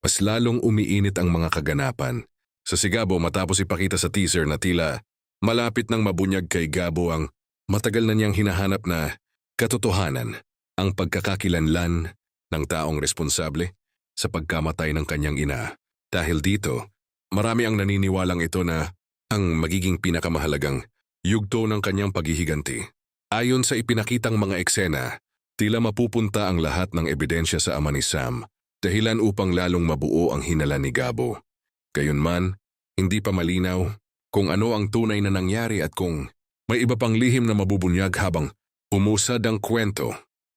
mas lalong umiinit ang mga kaganapan. Sa si Gabo matapos ipakita sa teaser na tila malapit nang mabunyag kay Gabo ang matagal na niyang hinahanap na katotohanan, ang pagkakakilanlan ng taong responsable sa pagkamatay ng kanyang ina. Dahil dito, marami ang naniniwalang ito na ang magiging pinakamahalagang yugto ng kanyang paghihiganti. Ayon sa ipinakitang mga eksena, tila mapupunta ang lahat ng ebidensya sa ama ni Sam, dahilan upang lalong mabuo ang hinala ni Gabo. Gayunman, hindi pa malinaw kung ano ang tunay na nangyari at kung may iba pang lihim na mabubunyag habang umusad ang kwento.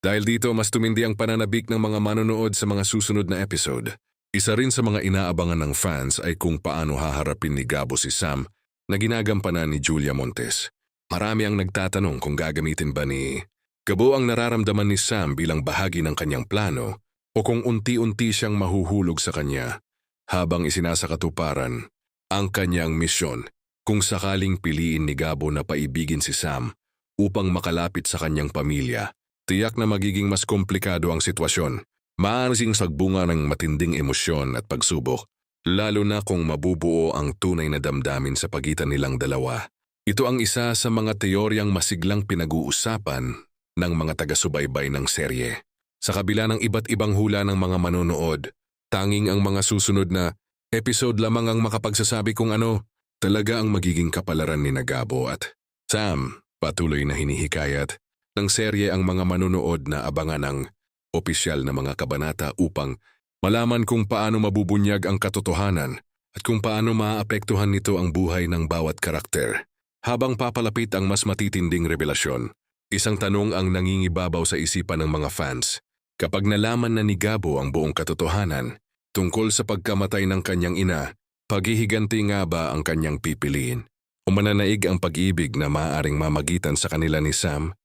Dahil dito mas tumindi ang pananabik ng mga manonood sa mga susunod na episode. Isa rin sa mga inaabangan ng fans ay kung paano haharapin ni Gabo si Sam na ginagampanan ni Julia Montes. Marami ang nagtatanong kung gagamitin ba ni Gabo ang nararamdaman ni Sam bilang bahagi ng kanyang plano o kung unti-unti siyang mahuhulog sa kanya habang isinasakatuparan ang kanyang misyon. Kung sakaling piliin ni Gabo na paibigin si Sam upang makalapit sa kanyang pamilya, tiyak na magiging mas komplikado ang sitwasyon. Maaaring sagbunga ng matinding emosyon at pagsubok, lalo na kung mabubuo ang tunay na damdamin sa pagitan nilang dalawa. Ito ang isa sa mga teoryang masiglang pinag-uusapan ng mga taga-subaybay ng serye. Sa kabila ng iba't ibang hula ng mga manonood, tanging ang mga susunod na episode lamang ang makapagsasabi kung ano talaga ang magiging kapalaran ni Gabo at Sam. Patuloy na hinihikayat ng serye ang mga manonood na abangan ng opisyal na mga kabanata upang malaman kung paano mabubunyag ang katotohanan at kung paano maaapektuhan nito ang buhay ng bawat karakter. Habang papalapit ang mas matitinding revelasyon, isang tanong ang nangingibabaw sa isipan ng mga fans. Kapag nalaman na ni Gabo ang buong katotohanan tungkol sa pagkamatay ng kanyang ina, paghihiganti nga ba ang kanyang pipiliin? O mananaig ang pag-ibig na maaaring mamagitan sa kanila ni Sam